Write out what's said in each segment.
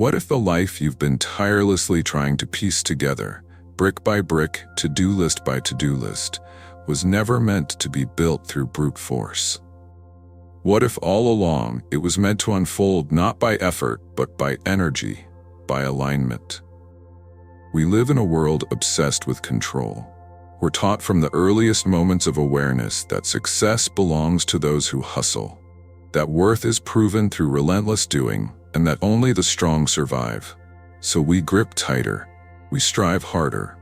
What if the life you've been tirelessly trying to piece together, brick by brick, to-do list by to-do list, was never meant to be built through brute force? What if all along it was meant to unfold not by effort, but by energy, by alignment? We live in a world obsessed with control. We're taught from the earliest moments of awareness that success belongs to those who hustle, that worth is proven through relentless doing, and that only the strong survive. So we grip tighter, we strive harder,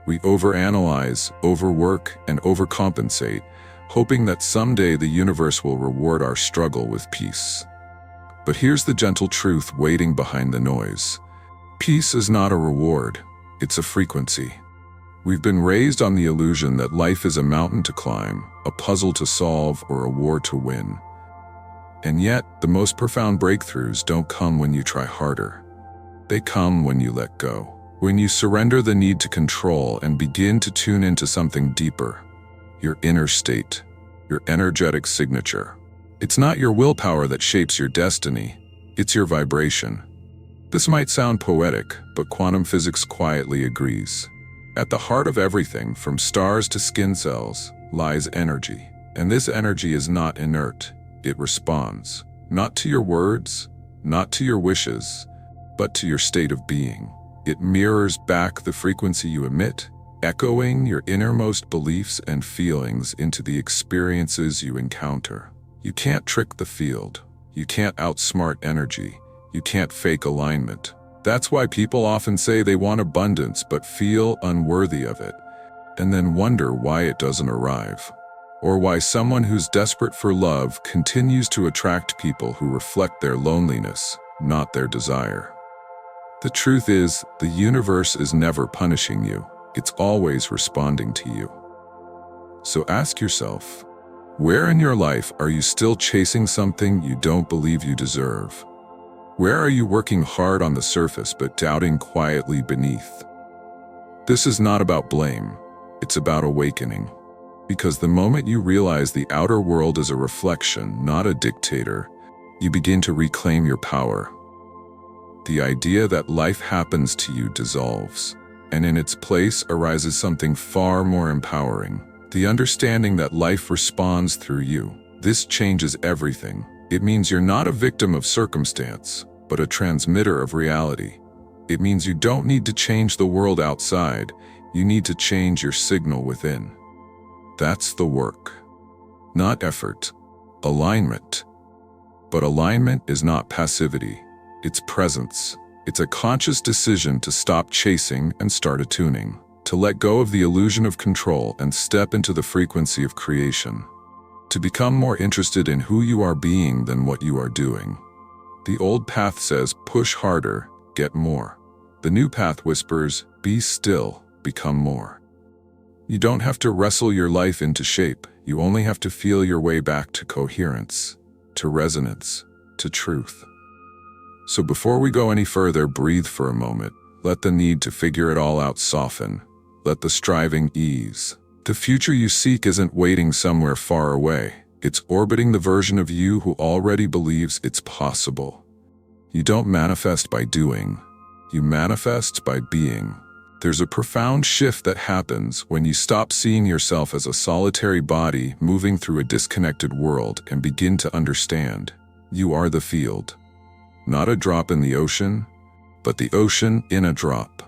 we overanalyze, overwork, and overcompensate, hoping that someday the universe will reward our struggle with peace. But here's the gentle truth waiting behind the noise. Peace is not a reward, it's a frequency. We've been raised on the illusion that life is a mountain to climb, a puzzle to solve, or a war to win. And yet, the most profound breakthroughs don't come when you try harder. They come when you let go, when you surrender the need to control and begin to tune into something deeper. Your inner state, your energetic signature. It's not your willpower that shapes your destiny, it's your vibration. This might sound poetic, but quantum physics quietly agrees. At the heart of everything, from stars to skin cells, lies energy. And this energy is not inert, it responds. Not to your words, not to your wishes, but to your state of being. It mirrors back the frequency you emit, echoing your innermost beliefs and feelings into the experiences you encounter. You can't trick the field. You can't outsmart energy. You can't fake alignment. That's why people often say they want abundance but feel unworthy of it, and then wonder why it doesn't arrive. Or why someone who's desperate for love continues to attract people who reflect their loneliness, not their desire. The truth is, the universe is never punishing you. It's always responding to you. So ask yourself, where in your life are you still chasing something you don't believe you deserve? Where are you working hard on the surface but doubting quietly beneath? This is not about blame, it's about awakening. Because the moment you realize the outer world is a reflection, not a dictator, you begin to reclaim your power. The idea that life happens to you dissolves, and in its place arises something far more empowering. The understanding that life responds through you. This changes everything. It means you're not a victim of circumstance, but a transmitter of reality. It means you don't need to change the world outside, you need to change your signal within. That's the work. Not effort. Alignment. But alignment is not passivity. It's presence. It's a conscious decision to stop chasing and start attuning. To let go of the illusion of control and step into the frequency of creation. To become more interested in who you are being than what you are doing. The old path says, push harder, get more. The new path whispers, be still, become more. You don't have to wrestle your life into shape. You only have to feel your way back to coherence, to resonance, to truth. So before we go any further, breathe for a moment. Let the need to figure it all out soften. Let the striving ease. The future you seek isn't waiting somewhere far away. It's orbiting the version of you who already believes it's possible. You don't manifest by doing. You manifest by being. There's a profound shift that happens when you stop seeing yourself as a solitary body moving through a disconnected world and begin to understand. You are the field. Not a drop in the ocean, but the ocean in a drop.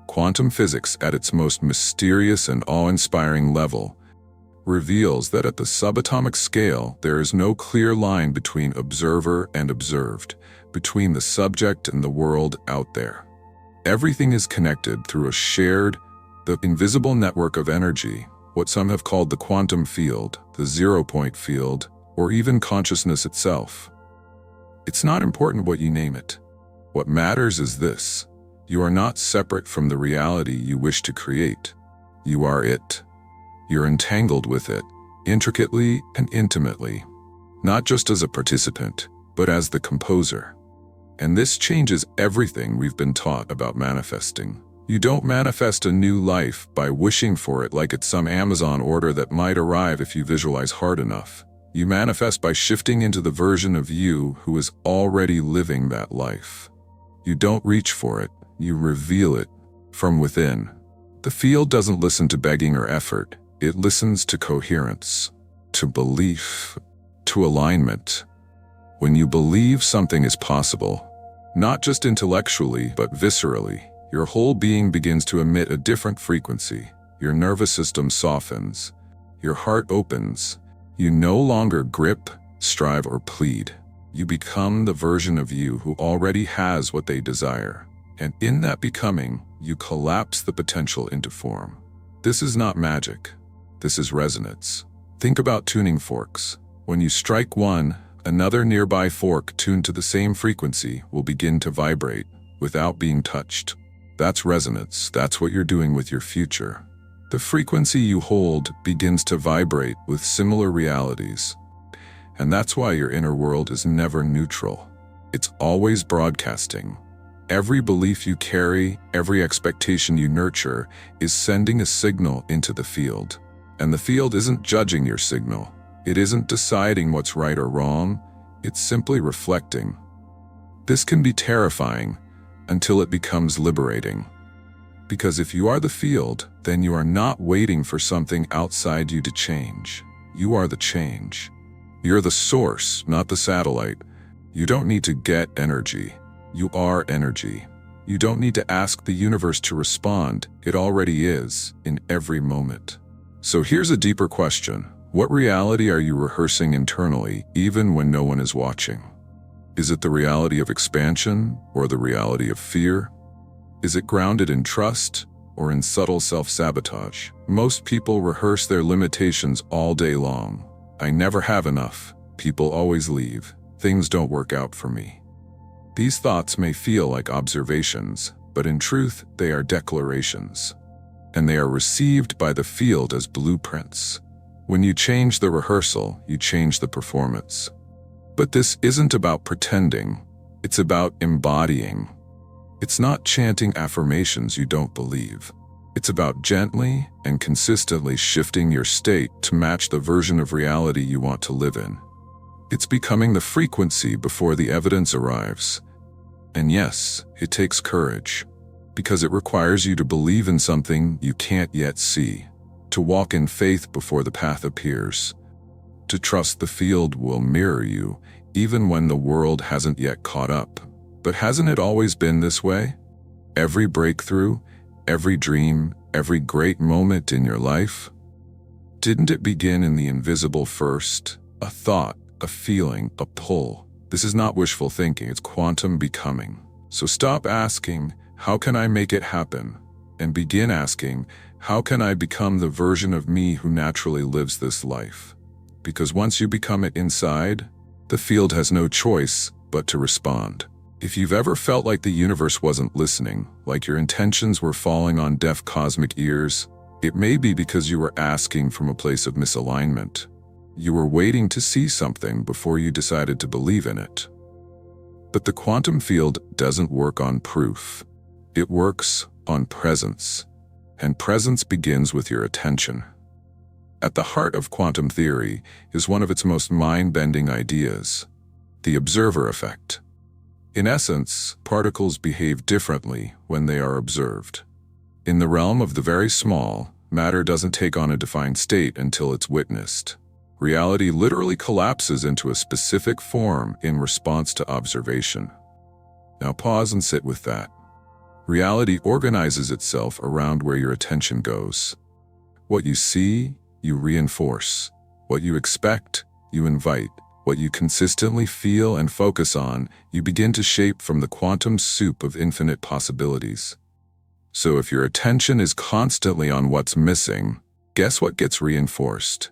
Quantum physics, at its most mysterious and awe-inspiring level, reveals that at the subatomic scale, there is no clear line between observer and observed, between the subject and the world out there. Everything is connected through a shared, the invisible network of energy, what some have called the quantum field, the zero-point field, or even consciousness itself. It's not important what you name it. What matters is this: you are not separate from the reality you wish to create. You are it. You're entangled with it, intricately and intimately, not just as a participant, but as the composer. And this changes everything we've been taught about manifesting. You don't manifest a new life by wishing for it like it's some Amazon order that might arrive if you visualize hard enough. You manifest by shifting into the version of you who is already living that life. You don't reach for it, you reveal it from within. The field doesn't listen to begging or effort, it listens to coherence, to belief, to alignment. When you believe something is possible, not just intellectually but viscerally, your whole being begins to emit a different frequency. Your nervous system softens, your heart opens. You no longer grip, strive, or plead. You become the version of you who already has what they desire. And in that becoming, you collapse the potential into form. This is not magic. This is resonance. Think about tuning forks. When you strike one, another nearby fork tuned to the same frequency will begin to vibrate without being touched. That's resonance. That's what you're doing with your future. The frequency you hold begins to vibrate with similar realities. And that's why your inner world is never neutral. It's always broadcasting. Every belief you carry, every expectation you nurture, is sending a signal into the field. And the field isn't judging your signal. It isn't deciding what's right or wrong. It's simply reflecting. This can be terrifying until it becomes liberating. Because if you are the field, then you are not waiting for something outside you to change. You are the change. You're the source, not the satellite. You don't need to get energy. You are energy. You don't need to ask the universe to respond. It already is, in every moment. So here's a deeper question. What reality are you rehearsing internally, even when no one is watching? Is it the reality of expansion or the reality of fear? Is it grounded in trust or in subtle self-sabotage? Most people rehearse their limitations all day long. I never have enough. People always leave. Things don't work out for me. These thoughts may feel like observations, but in truth, they are declarations. And they are received by the field as blueprints. When you change the rehearsal, you change the performance. But this isn't about pretending. It's about embodying. It's not chanting affirmations you don't believe. It's about gently and consistently shifting your state to match the version of reality you want to live in. It's becoming the frequency before the evidence arrives. And yes, it takes courage, because it requires you to believe in something you can't yet see, to walk in faith before the path appears, to trust the field will mirror you even when the world hasn't yet caught up. But hasn't it always been this way? Every breakthrough, every dream, every great moment in your life? Didn't it begin in the invisible first? A thought, a feeling, a pull. This is not wishful thinking, it's quantum becoming. So stop asking, how can I make it happen? And begin asking, how can I become the version of me who naturally lives this life? Because once you become it inside, the field has no choice but to respond. If you've ever felt like the universe wasn't listening, like your intentions were falling on deaf cosmic ears, it may be because you were asking from a place of misalignment. You were waiting to see something before you decided to believe in it. But the quantum field doesn't work on proof. It works on presence. And presence begins with your attention. At the heart of quantum theory is one of its most mind-bending ideas, the observer effect. In essence, particles behave differently when they are observed. In the realm of the very small, matter doesn't take on a defined state until it's witnessed. Reality literally collapses into a specific form in response to observation. Now pause and sit with that. Reality organizes itself around where your attention goes. What you see, you reinforce. What you expect, you invite. What you consistently feel and focus on, you begin to shape from the quantum soup of infinite possibilities. So if your attention is constantly on what's missing, guess what gets reinforced?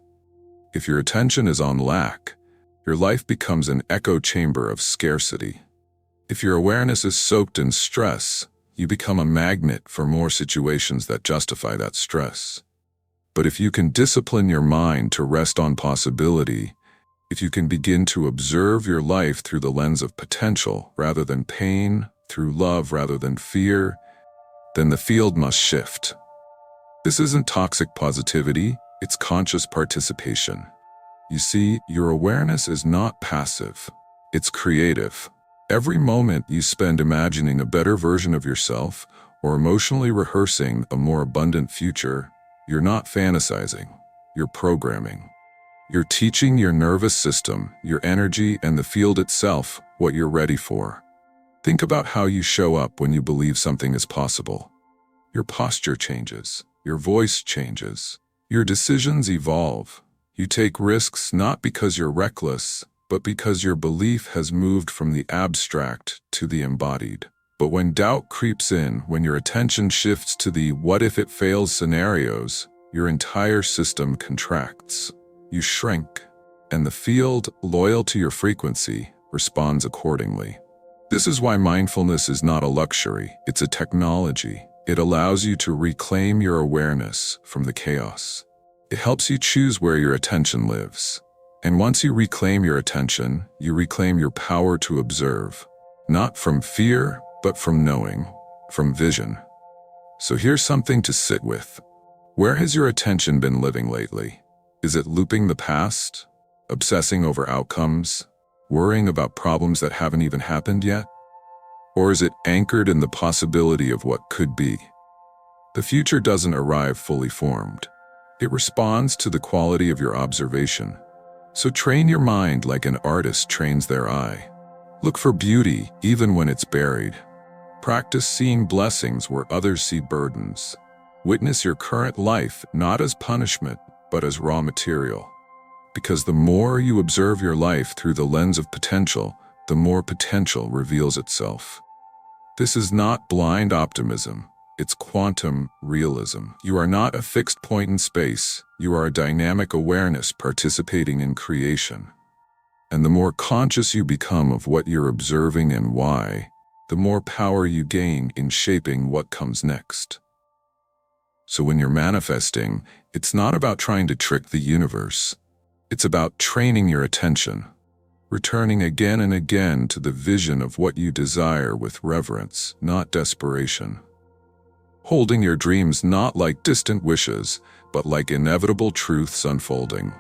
If your attention is on lack, your life becomes an echo chamber of scarcity. If your awareness is soaked in stress, you become a magnet for more situations that justify that stress. But if you can discipline your mind to rest on possibility, if you can begin to observe your life through the lens of potential rather than pain, through love rather than fear, then the field must shift. This isn't toxic positivity, it's conscious participation. You see, your awareness is not passive, it's creative. Every moment you spend imagining a better version of yourself or emotionally rehearsing a more abundant future, you're not fantasizing, you're programming. You're teaching your nervous system, your energy, and the field itself what you're ready for. Think about how you show up when you believe something is possible. Your posture changes, your voice changes, your decisions evolve. You take risks not because you're reckless, but because your belief has moved from the abstract to the embodied. But when doubt creeps in, when your attention shifts to the what if it fails scenarios, your entire system contracts. You shrink, and the field, loyal to your frequency, responds accordingly. This is why mindfulness is not a luxury, it's a technology. It allows you to reclaim your awareness from the chaos. It helps you choose where your attention lives. And once you reclaim your attention, you reclaim your power to observe, not from fear, but from knowing, from vision. So here's something to sit with. Where has your attention been living lately? Is it looping the past, obsessing over outcomes, worrying about problems that haven't even happened yet? Or is it anchored in the possibility of what could be? The future doesn't arrive fully formed. It responds to the quality of your observation. So train your mind like an artist trains their eye. Look for beauty even when it's buried. Practice seeing blessings where others see burdens. Witness your current life not as punishment, but as raw material. Because the more you observe your life through the lens of potential, the more potential reveals itself. This is not blind optimism, it's quantum realism. You are not a fixed point in space, you are a dynamic awareness participating in creation. And the more conscious you become of what you're observing and why, the more power you gain in shaping what comes next. So when you're manifesting, it's not about trying to trick the universe. It's about training your attention, returning again and again to the vision of what you desire with reverence, not desperation. Holding your dreams not like distant wishes, but like inevitable truths unfolding.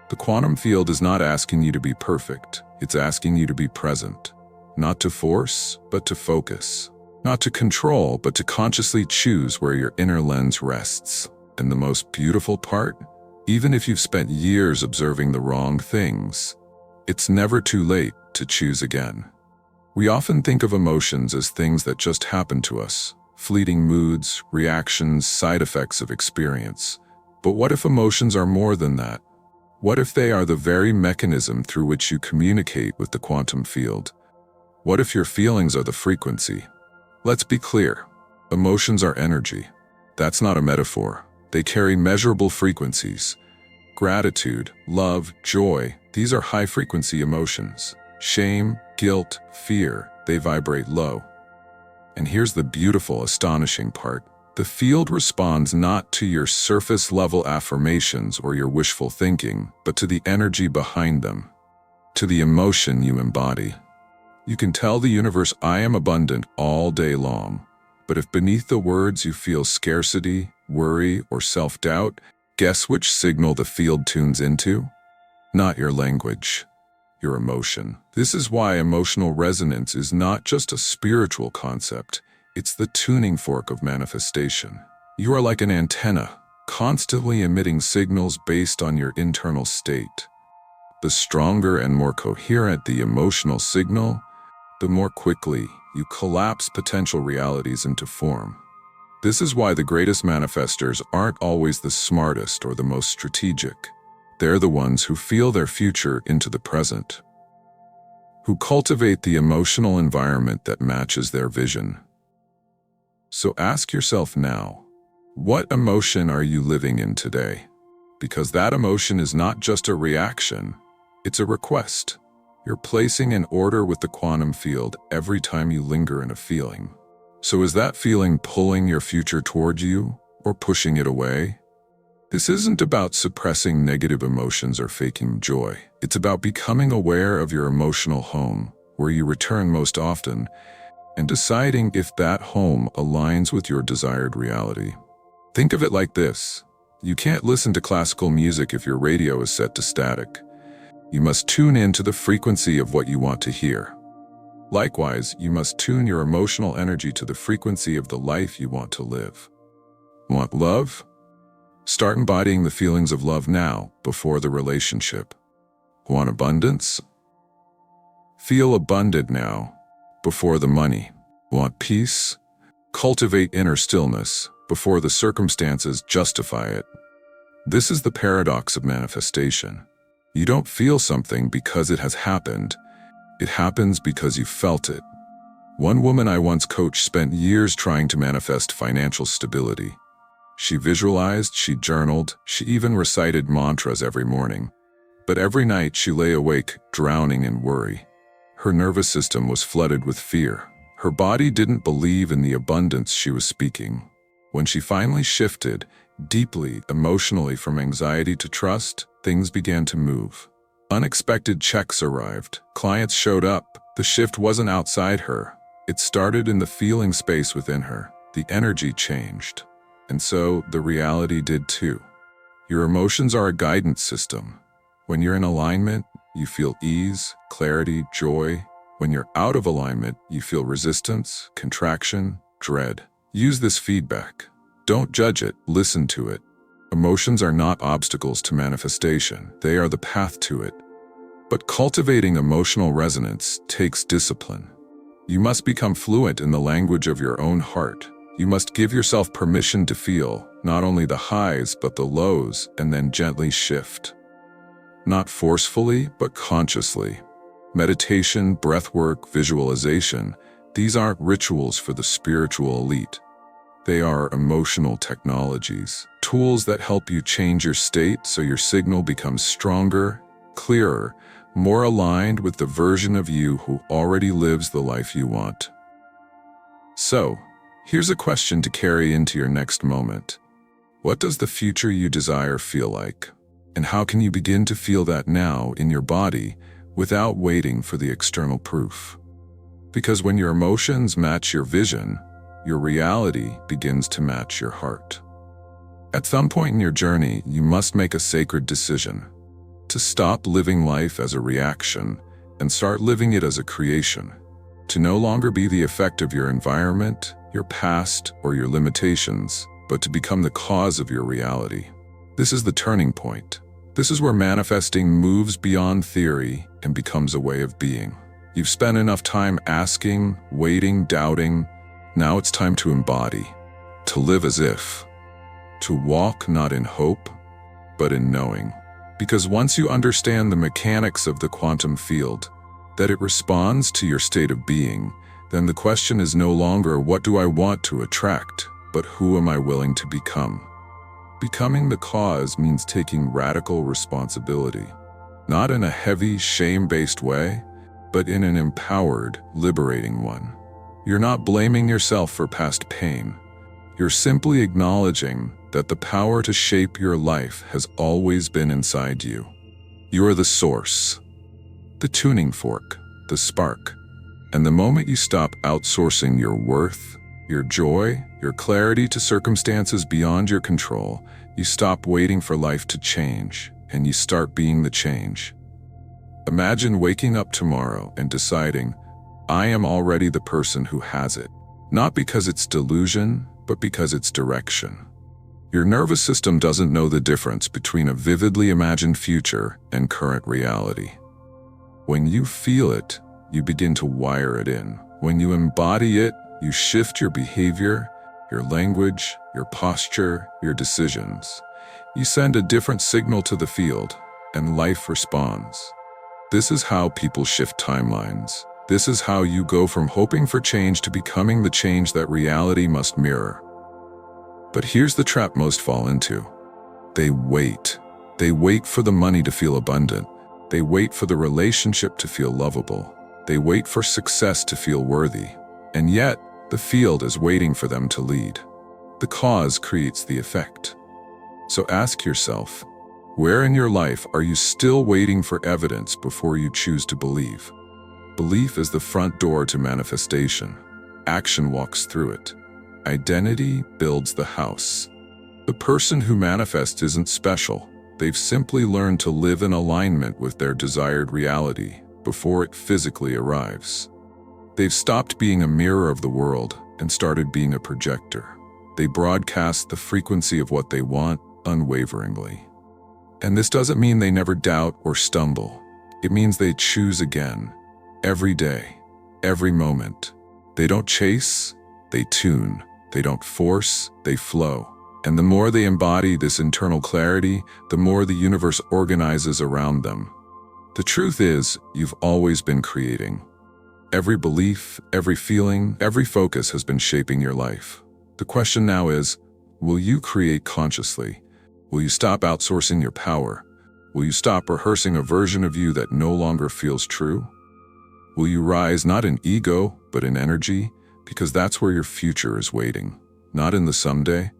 The quantum field is not asking you to be perfect, it's asking you to be present. Not to force, but to focus. Not to control, but to consciously choose where your inner lens rests. And the most beautiful part? Even if you've spent years observing the wrong things, it's never too late to choose again. We often think of emotions as things that just happen to us, fleeting moods, reactions, side effects of experience. But what if emotions are more than that? What if they are the very mechanism through which you communicate with the quantum field? What if your feelings are the frequency? Let's be clear, emotions are energy. That's not a metaphor. They carry measurable frequencies. Gratitude, love, joy, these are high-frequency emotions. Shame, guilt, fear, they vibrate low. And here's the beautiful, astonishing part. The field responds not to your surface-level affirmations or your wishful thinking, but to the energy behind them, to the emotion you embody. You can tell the universe, I am abundant all day long. But if beneath the words you feel scarcity, worry, or self-doubt, guess which signal the field tunes into? Not your language, your emotion. This is why emotional resonance is not just a spiritual concept, it's the tuning fork of manifestation. You are like an antenna, constantly emitting signals based on your internal state. The stronger and more coherent the emotional signal, the more quickly you collapse potential realities into form. This is why the greatest manifestors aren't always the smartest or the most strategic. They're the ones who feel their future into the present, who cultivate the emotional environment that matches their vision. So ask yourself now, what emotion are you living in today? Because that emotion is not just a reaction, it's a request. You're placing an order with the quantum field every time you linger in a feeling. So is that feeling pulling your future toward you or pushing it away? This isn't about suppressing negative emotions or faking joy. It's about becoming aware of your emotional home, where you return most often, and deciding if that home aligns with your desired reality. Think of it like this. You can't listen to classical music if your radio is set to static. You must tune in to the frequency of what you want to hear. Likewise, you must tune your emotional energy to the frequency of the life you want to live. Want love? Start embodying the feelings of love now, before the relationship. Want abundance? Feel abundant now, before the money. Want peace? Cultivate inner stillness, before the circumstances justify it. This is the paradox of manifestation. You don't feel something because it has happened. It happens because you felt it. One woman I once coached spent years trying to manifest financial stability. She visualized, she journaled, she even recited mantras every morning. But every night she lay awake, drowning in worry. Her nervous system was flooded with fear. Her body didn't believe in the abundance she was speaking. When she finally shifted, deeply, emotionally from anxiety to trust, things began to move. Unexpected checks arrived. Clients showed up. The shift wasn't outside her. It started in the feeling space within her. The energy changed. And so, the reality did too. Your emotions are a guidance system. When you're in alignment, you feel ease, clarity, joy. When you're out of alignment, you feel resistance, contraction, dread. Use this feedback. Don't judge it, listen to it. Emotions are not obstacles to manifestation, they are the path to it. But cultivating emotional resonance takes discipline. You must become fluent in the language of your own heart. You must give yourself permission to feel, not only the highs but the lows, and then gently shift. Not forcefully, but consciously. Meditation, breathwork, visualization, these aren't rituals for the spiritual elite. They are emotional technologies, tools that help you change your state so your signal becomes stronger, clearer, more aligned with the version of you who already lives the life you want. So, here's a question to carry into your next moment. What does the future you desire feel like? And how can you begin to feel that now in your body without waiting for the external proof? Because when your emotions match your vision, your reality begins to match your heart. At some point in your journey, you must make a sacred decision to stop living life as a reaction and start living it as a creation. To no longer be the effect of your environment, your past, or your limitations, but to become the cause of your reality. This is the turning point. This is where manifesting moves beyond theory and becomes a way of being. You've spent enough time asking, waiting, doubting. Now it's time to embody, to live as if, to walk not in hope, but in knowing. Because once you understand the mechanics of the quantum field, that it responds to your state of being, then the question is no longer what do I want to attract, but who am I willing to become? Becoming the cause means taking radical responsibility, not in a heavy, shame-based way, but in an empowered, liberating one. You're not blaming yourself for past pain. You're simply acknowledging that the power to shape your life has always been inside you. You are the source, the tuning fork, the spark. And the moment you stop outsourcing your worth, your joy, your clarity to circumstances beyond your control, you stop waiting for life to change, and you start being the change. Imagine waking up tomorrow and deciding, I am already the person who has it. Not because it's delusion, but because it's direction. Your nervous system doesn't know the difference between a vividly imagined future and current reality. When you feel it, you begin to wire it in. When you embody it, you shift your behavior, your language, your posture, your decisions. You send a different signal to the field, and life responds. This is how people shift timelines. This is how you go from hoping for change to becoming the change that reality must mirror. But here's the trap most fall into. They wait. They wait for the money to feel abundant. They wait for the relationship to feel lovable. They wait for success to feel worthy. And yet, the field is waiting for them to lead. The cause creates the effect. So ask yourself, where in your life are you still waiting for evidence before you choose to believe? Belief is the front door to manifestation. Action walks through it. Identity builds the house. The person who manifests isn't special. They've simply learned to live in alignment with their desired reality before it physically arrives. They've stopped being a mirror of the world and started being a projector. They broadcast the frequency of what they want unwaveringly. And this doesn't mean they never doubt or stumble. It means they choose again, every day, every moment. They don't chase, they tune. They don't force, they flow. And the more they embody this internal clarity, the more the universe organizes around them. The truth is, you've always been creating. Every belief, every feeling, every focus has been shaping your life. The question now is, will you create consciously? Will you stop outsourcing your power? Will you stop rehearsing a version of you that no longer feels true? Will you rise not in ego, but in energy? Because that's where your future is waiting. Not in the someday,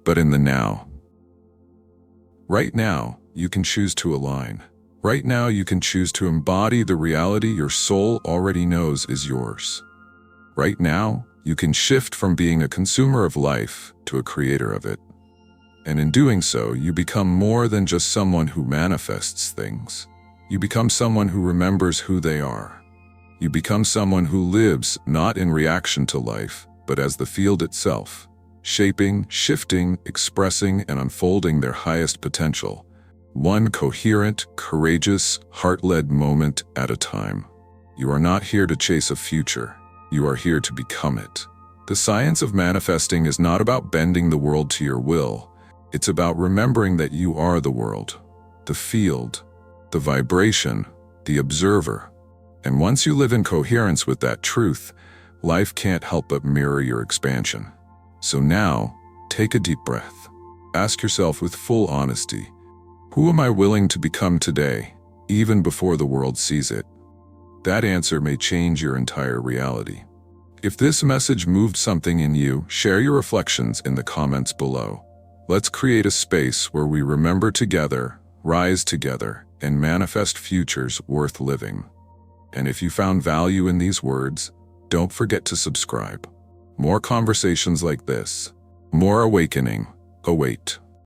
but in the now. Right now, you can choose to align. Right now, you can choose to embody the reality your soul already knows is yours. Right now, you can shift from being a consumer of life to a creator of it. And in doing so, you become more than just someone who manifests things. You become someone who remembers who they are. You become someone who lives not in reaction to life, but as the field itself, shaping, shifting, expressing, and unfolding their highest potential, one coherent, courageous, heart-led moment at a time. You are not here to chase a future. You are here to become it. The science of manifesting is not about bending the world to your will. It's about remembering that you are the world, the field, the vibration, the observer. And once you live in coherence with that truth, life can't help but mirror your expansion. So now, take a deep breath. Ask yourself with full honesty, who am I willing to become today, even before the world sees it? That answer may change your entire reality. If this message moved something in you, share your reflections in the comments below. Let's create a space where we remember together, rise together, and manifest futures worth living. And if you found value in these words, don't forget to subscribe. More conversations like this, more awakening await.